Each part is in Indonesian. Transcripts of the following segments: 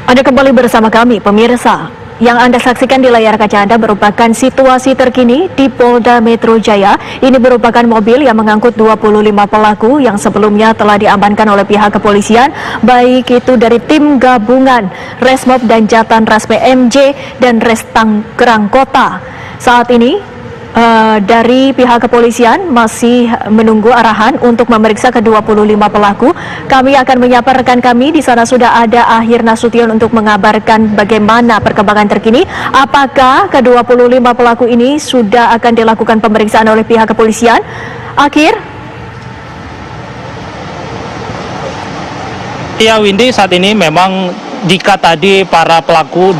Anda kembali bersama kami, pemirsa. Yang Anda saksikan di layar kaca Anda merupakan situasi terkini di Polda Metro Jaya. Ini merupakan mobil yang mengangkut 25 pelaku yang sebelumnya telah diamankan oleh pihak kepolisian, baik itu dari tim gabungan Resmob dan Jatanras PMJ dan Res Tangerang Kota. Saat ini dari pihak kepolisian masih menunggu arahan untuk memeriksa ke-25 pelaku. Kami akan menyapa rekan kami. Di sana sudah ada Akhir Nasution untuk mengabarkan bagaimana perkembangan terkini. Apakah ke-25 pelaku ini sudah akan dilakukan pemeriksaan oleh pihak kepolisian? Akhir? Ya Windy, saat ini memang jika tadi para pelaku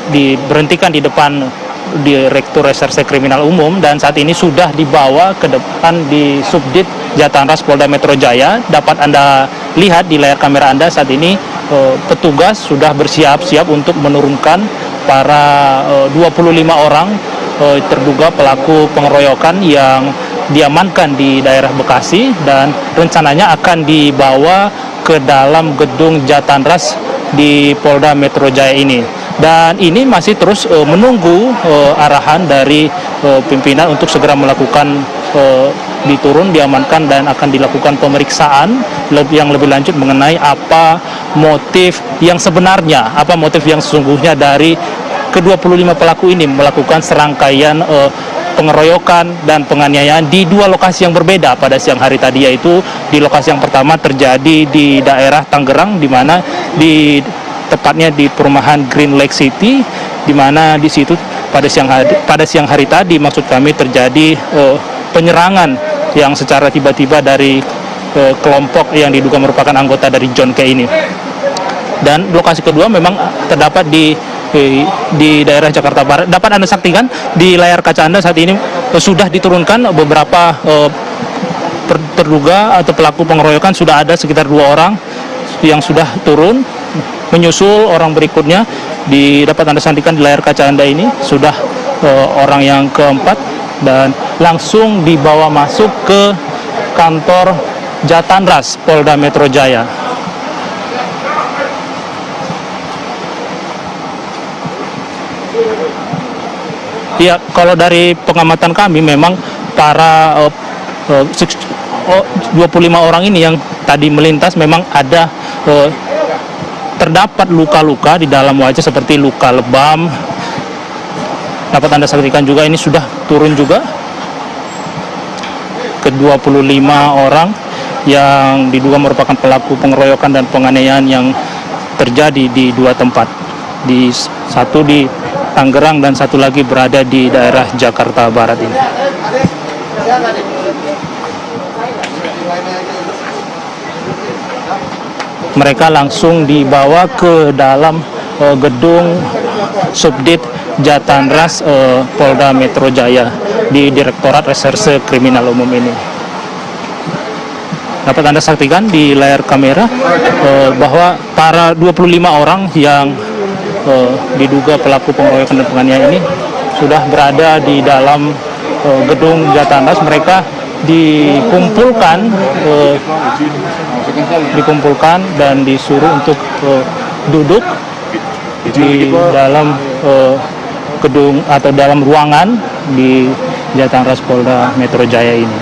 diberhentikan di depan Direktur Reserse Kriminal Umum dan saat ini sudah dibawa ke depan di Subdit Jatanras Polda Metro Jaya. Dapat Anda lihat di layar kamera Anda saat ini petugas sudah bersiap-siap untuk menurunkan para 25 orang terduga pelaku pengeroyokan yang diamankan di daerah Bekasi dan rencananya akan dibawa ke dalam gedung Jatanras di Polda Metro Jaya ini. Dan ini masih terus menunggu arahan dari pimpinan untuk segera melakukan diamankan dan akan dilakukan pemeriksaan yang lebih lanjut mengenai apa motif yang sebenarnya, apa motif yang sesungguhnya dari ke-25 pelaku ini melakukan serangkaian pengeroyokan dan penganiayaan di dua lokasi yang berbeda pada siang hari tadi, yaitu di lokasi yang pertama terjadi di daerah Tangerang, di mana tepatnya di perumahan Green Lake City, di mana di situ pada siang hari tadi maksud kami terjadi penyerangan yang secara tiba-tiba dari kelompok yang diduga merupakan anggota dari John K ini. Dan lokasi kedua memang terdapat di daerah Jakarta Barat. Dapat Anda saksikan di layar kaca Anda saat ini sudah diturunkan beberapa terduga atau pelaku pengeroyokan. Sudah ada sekitar 2 orang yang sudah turun, menyusul orang berikutnya. Dapat Anda saksikan di layar kaca Anda ini sudah orang yang keempat dan langsung dibawa masuk ke kantor Jatanras Polda Metro Jaya. Ya, kalau dari pengamatan kami memang para 25 orang ini yang tadi melintas memang ada terdapat luka-luka di dalam wajah seperti luka lebam. Dapat Anda saksikan juga ini sudah turun juga ke-25 orang yang diduga merupakan pelaku pengeroyokan dan penganiayaan yang terjadi di 2 tempat. Satu di Tangerang dan satu lagi berada di daerah Jakarta Barat ini. Mereka langsung dibawa ke dalam gedung Subdit Jatanras Polda Metro Jaya di Direktorat Reserse Kriminal Umum ini. Dapat Anda saksikan di layar kamera bahwa para 25 orang yang diduga pelaku pengeroyokan dan penganiayaan ini sudah berada di dalam gedung Jatanras. Mereka dikumpulkan dan disuruh untuk duduk di dalam gedung atau dalam ruangan di Jatanras Polda Metro Jaya ini.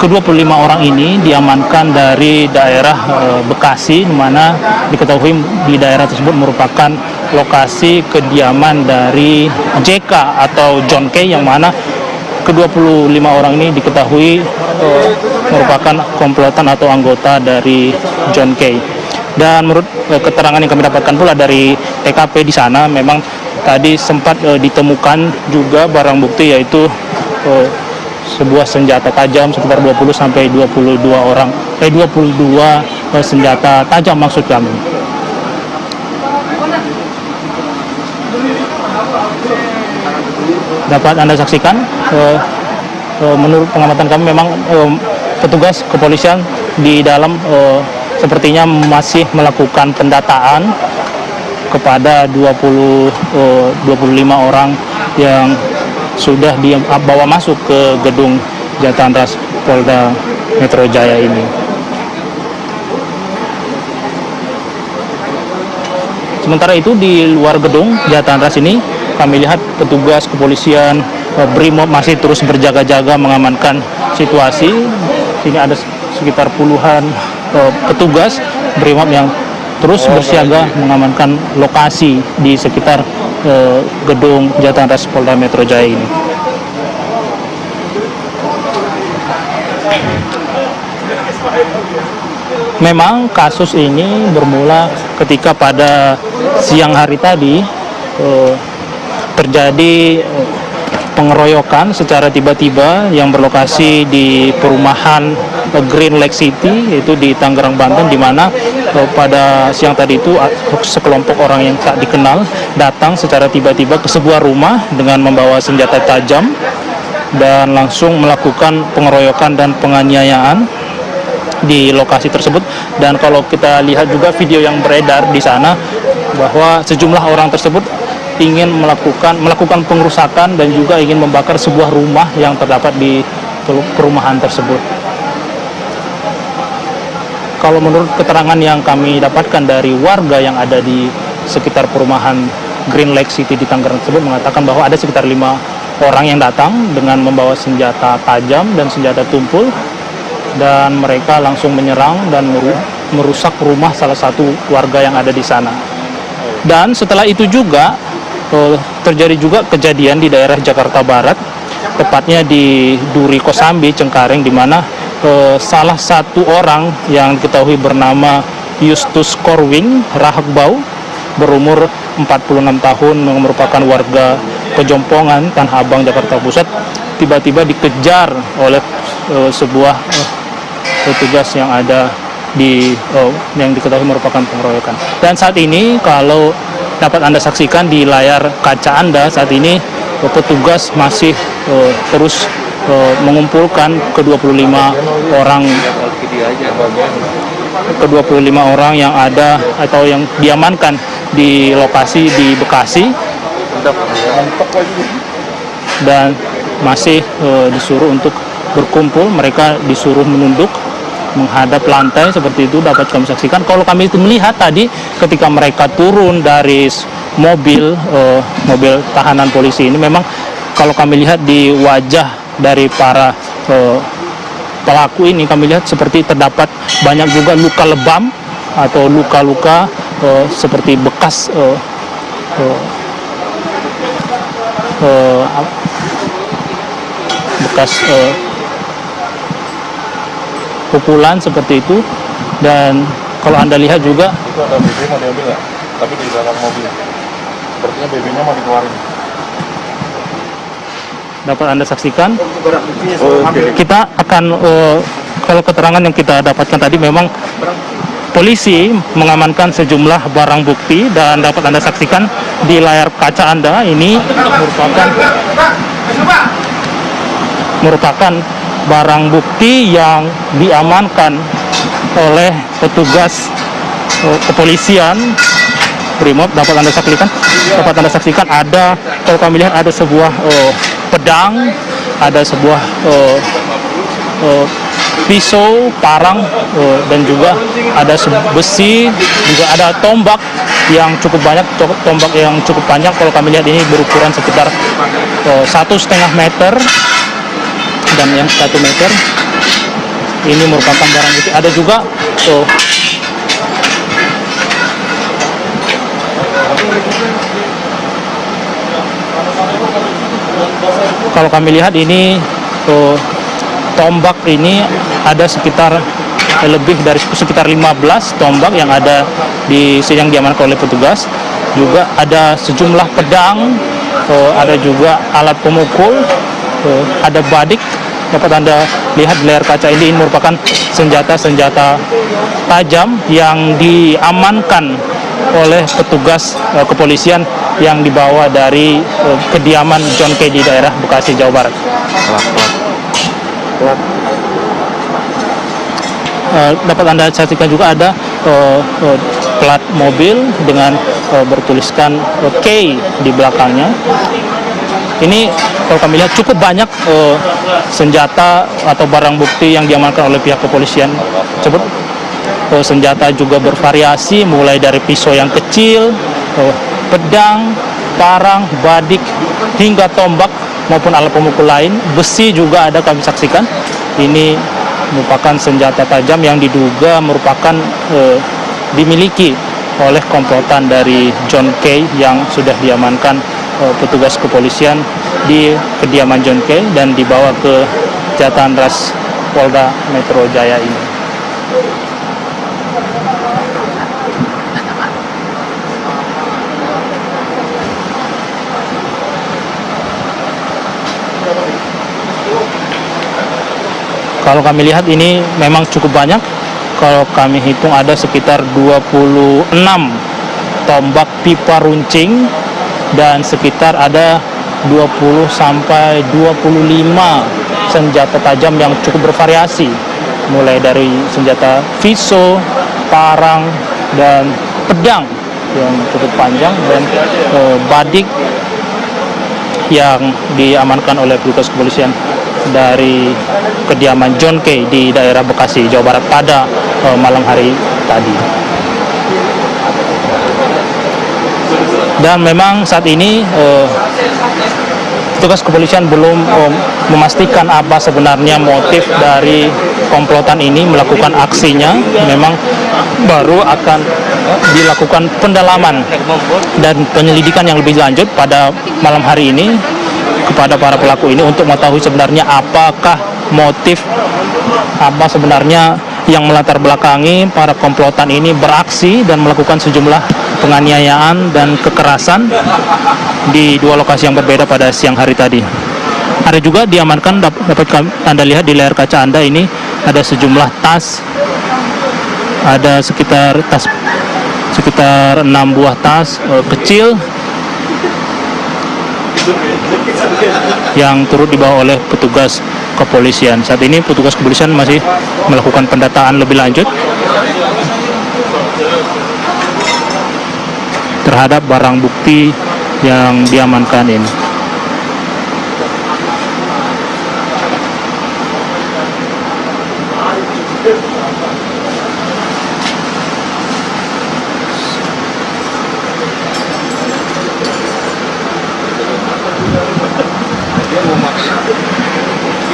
Ke-25 orang ini diamankan dari daerah Bekasi, di mana diketahui di daerah tersebut merupakan lokasi kediaman dari JK atau John K, yang mana ke-25 orang ini diketahui merupakan komplotan atau anggota dari John K. Dan menurut keterangan yang kami dapatkan pula dari TKP di sana, memang tadi sempat ditemukan juga barang bukti, yaitu sebuah senjata tajam sekitar 20 sampai 22 senjata tajam maksud kami. Dapat Anda saksikan menurut pengamatan kami memang petugas kepolisian di dalam sepertinya masih melakukan pendataan kepada 25 orang yang sudah dibawa masuk ke gedung Jatanras Polda Metro Jaya ini. Sementara itu di luar gedung Jatanras ini kami lihat petugas kepolisian Brimob masih terus berjaga-jaga mengamankan situasi. Sini ada sekitar puluhan petugas Brimob yang terus bersiaga mengamankan lokasi di sekitar gedung Jatanras Polda Metro Jaya ini. Memang kasus ini bermula ketika pada siang hari tadi terjadi pengeroyokan secara tiba-tiba yang berlokasi di perumahan Green Lake City, yaitu di Tangerang, Banten, di mana pada siang tadi itu sekelompok orang yang tak dikenal datang secara tiba-tiba ke sebuah rumah dengan membawa senjata tajam dan langsung melakukan pengeroyokan dan penganiayaan di lokasi tersebut. Dan kalau kita lihat juga video yang beredar di sana bahwa sejumlah orang tersebut ingin melakukan pengerusakan dan juga ingin membakar sebuah rumah yang terdapat di perumahan tersebut. Kalau menurut keterangan yang kami dapatkan dari warga yang ada di sekitar perumahan Green Lake City di Tangerang tersebut mengatakan bahwa ada sekitar 5 orang yang datang dengan membawa senjata tajam dan senjata tumpul, dan mereka langsung menyerang dan merusak rumah salah satu warga yang ada di sana. Dan setelah itu juga terjadi juga kejadian di daerah Jakarta Barat, tepatnya di Duri Kosambi, Cengkareng, di mana salah satu orang yang diketahui bernama Justus Korwing Rahagbau berumur 46 tahun yang merupakan warga Kejompongan, Tanah Abang, Jakarta Pusat, tiba-tiba dikejar oleh sebuah petugas yang ada di yang diketahui merupakan pengeroyokan. Dan saat ini kalau dapat Anda saksikan di layar kaca Anda, saat ini petugas masih terus mengumpulkan ke-25 orang yang ada atau yang diamankan di lokasi di Bekasi, dan masih disuruh untuk berkumpul. Mereka disuruh menunduk menghadap lantai seperti itu, dapat kami saksikan. Kalau kami itu melihat tadi ketika mereka turun dari mobil tahanan polisi ini, memang kalau kami lihat di wajah dari para pelaku ini, kami lihat seperti terdapat banyak juga luka lebam atau luka-luka seperti bekas pukulan seperti itu. Dan kalau Anda lihat juga itu ada BB mau diambil nggak? Tapi di belakang mobil. Sepertinya BB-nya mau dikeluarin. dapat Anda saksikan. Kita akan kalau keterangan yang kita dapatkan tadi, memang polisi mengamankan sejumlah barang bukti, dan dapat Anda saksikan di layar kaca Anda ini merupakan barang bukti yang diamankan oleh petugas kepolisian Brimob. Dapat Anda saksikan ada, kalau kami lihat ada sebuah pedang, ada sebuah pisau, parang, dan juga ada besi, juga ada tombak yang cukup banyak, tombak yang cukup panjang. Kalau kami lihat ini berukuran sekitar 1,5 meter, dan yang 1 meter ini merupakan barang bukti. Ada juga kalau kami lihat ini tombak ini ada sekitar lebih dari sekitar 15 tombak yang ada di sini yang diamankan oleh petugas. Juga ada sejumlah pedang, ada juga alat pemukul, ada badik. Dapat Anda lihat di layar kaca ini merupakan senjata-senjata tajam yang diamankan oleh petugas kepolisian yang dibawa dari kediaman John K. di daerah Bekasi, Jawa Barat. Dapat Anda saksikan juga ada plat mobil dengan bertuliskan K di belakangnya. Ini kalau kami lihat cukup banyak senjata atau barang bukti yang diamankan oleh pihak kepolisian. Senjata juga bervariasi, mulai dari pisau yang kecil, pedang, parang, badik, hingga tombak maupun alat pemukul lain. Besi juga ada kami saksikan. Ini merupakan senjata tajam yang diduga merupakan dimiliki oleh komplotan dari John K. yang sudah diamankan petugas kepolisian di kediaman John K. dan dibawa ke Jatan Ras Polda Metro Jaya ini. Kalau kami lihat ini memang cukup banyak. Kalau kami hitung ada sekitar 26 tombak pipa runcing dan sekitar ada 20 sampai 25 senjata tajam yang cukup bervariasi. Mulai dari senjata pisau, parang, dan pedang yang cukup panjang dan badik yang diamankan oleh petugas kepolisian dari kediaman John K. di daerah Bekasi, Jawa Barat pada malam hari tadi. Dan memang saat ini petugas kepolisian belum memastikan apa sebenarnya motif dari komplotan ini melakukan aksinya. Memang baru akan dilakukan pendalaman dan penyelidikan yang lebih lanjut pada malam hari ini kepada para pelaku ini untuk mengetahui sebenarnya apakah motif apa sebenarnya yang melatar belakangi para komplotan ini beraksi dan melakukan sejumlah penganiayaan dan kekerasan di dua lokasi yang berbeda pada siang hari tadi. Ada juga diamankan, dapat Anda lihat di layar kaca Anda ini, ada sejumlah tas, ada sekitar 6 buah tas kecil yang turut dibawa oleh petugas kepolisian. Saat ini petugas kepolisian masih melakukan pendataan lebih lanjut terhadap barang bukti yang diamankan ini.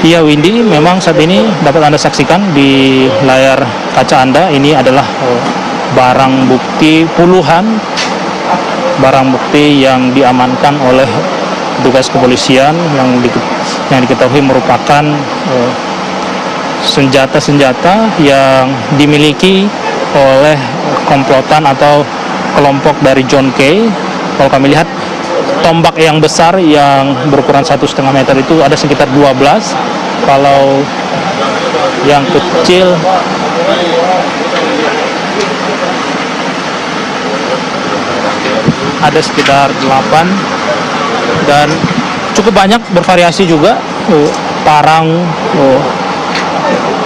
Iya Windy, memang saat ini dapat Anda saksikan di layar kaca Anda, ini adalah barang bukti puluhan barang bukti yang diamankan oleh petugas kepolisian yang diketahui merupakan senjata-senjata yang dimiliki oleh komplotan atau kelompok dari John K. Kalau kami lihat tombak yang besar yang berukuran 1,5 meter itu ada sekitar 12. Kalau yang kecil ada sekitar 8 dan cukup banyak bervariasi juga, parang,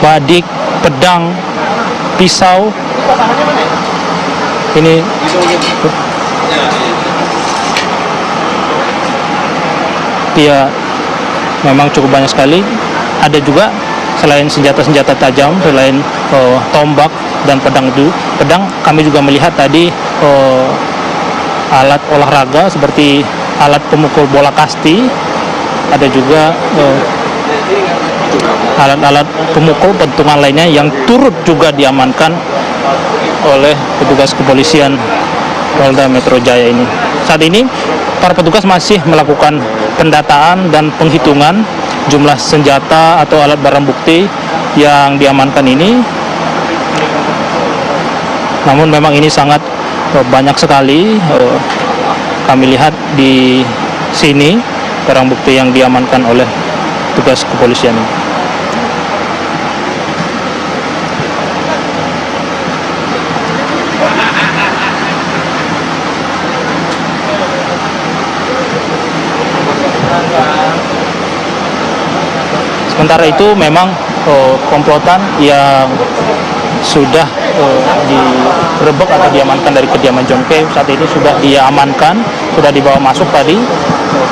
badik, pedang, pisau. Ini ya memang cukup banyak sekali. Ada juga selain senjata-senjata tajam, selain tombak dan pedang itu, kami juga melihat tadi alat olahraga seperti alat pemukul bola kasti. Ada juga alat-alat pemukul pentungan lainnya yang turut juga diamankan oleh petugas kepolisian Polda Metro Jaya ini. Saat ini para petugas masih melakukan pendataan dan penghitungan jumlah senjata atau alat barang bukti yang diamankan ini. Namun memang ini sangat banyak sekali. Kami lihat di sini barang bukti yang diamankan oleh petugas kepolisian ini. Sementara itu memang komplotan yang sudah digerebek atau diamankan dari kediaman John K. saat ini sudah diamankan, sudah dibawa masuk tadi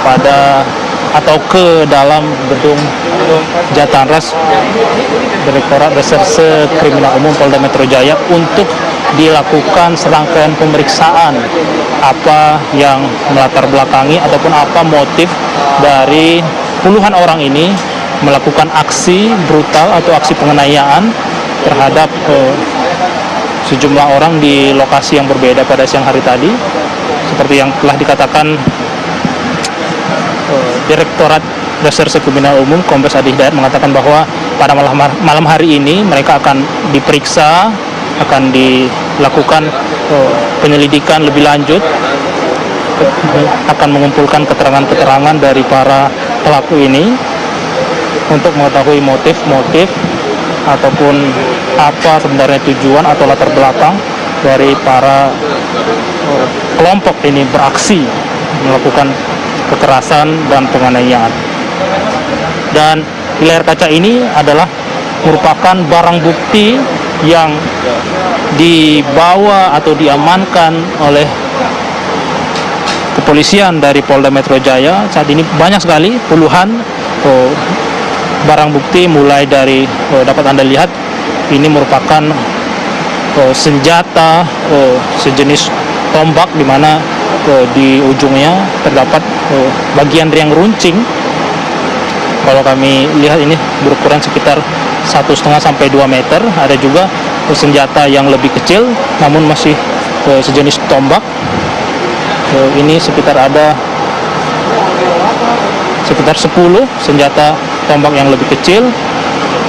pada atau ke dalam gedung Jatanras Direktorat Reserse Kriminal Umum Polda Metro Jaya untuk dilakukan serangkaian pemeriksaan apa yang melatar belakangi ataupun apa motif dari puluhan orang ini melakukan aksi brutal atau aksi penganiayaan terhadap sejumlah orang di lokasi yang berbeda pada siang hari tadi. Seperti yang telah dikatakan Direktorat Reserse Kriminal Umum Kombes Adi Hidayat mengatakan bahwa pada malam hari ini mereka akan diperiksa, akan dilakukan penyelidikan lebih lanjut, akan mengumpulkan keterangan-keterangan dari para pelaku ini untuk mengetahui motif-motif ataupun apa sebenarnya tujuan atau latar belakang dari para kelompok ini beraksi melakukan kekerasan dan penganiayaan. Dan di layar kaca ini adalah merupakan barang bukti yang dibawa atau diamankan oleh kepolisian dari Polda Metro Jaya. Saat ini banyak sekali, puluhan barang bukti, mulai dari dapat Anda lihat ini merupakan senjata sejenis tombak, di mana di ujungnya terdapat bagian yang runcing. Kalau kami lihat ini berukuran sekitar 1,5 sampai 2 meter. Ada juga senjata yang lebih kecil namun masih sejenis tombak. Ini sekitar 10 senjata tombak yang lebih kecil.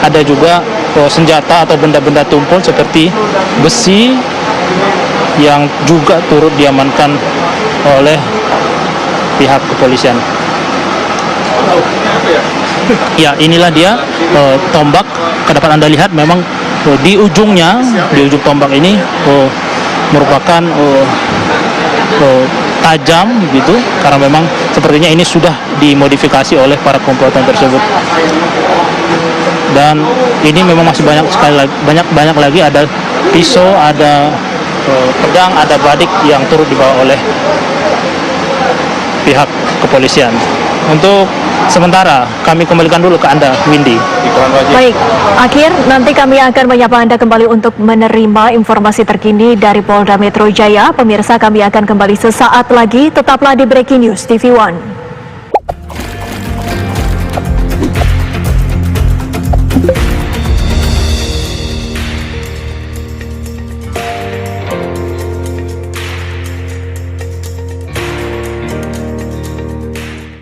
Ada juga senjata atau benda-benda tumpul seperti besi yang juga turut diamankan oleh pihak kepolisian. Ya, inilah dia tombak. Dapat Anda lihat memang di ujung tombak ini merupakan tajam gitu, karena memang sepertinya ini sudah dimodifikasi oleh para komplotan tersebut. Dan ini memang masih banyak lagi, ada pisau, ada pedang, ada badik yang turut dibawa oleh pihak kepolisian. Untuk sementara kami kembalikan dulu ke Anda, Windy. Baik, akhir nanti kami akan menyapa Anda kembali untuk menerima informasi terkini dari Polda Metro Jaya. Pemirsa, kami akan kembali sesaat lagi. Tetaplah di Breaking News TV One.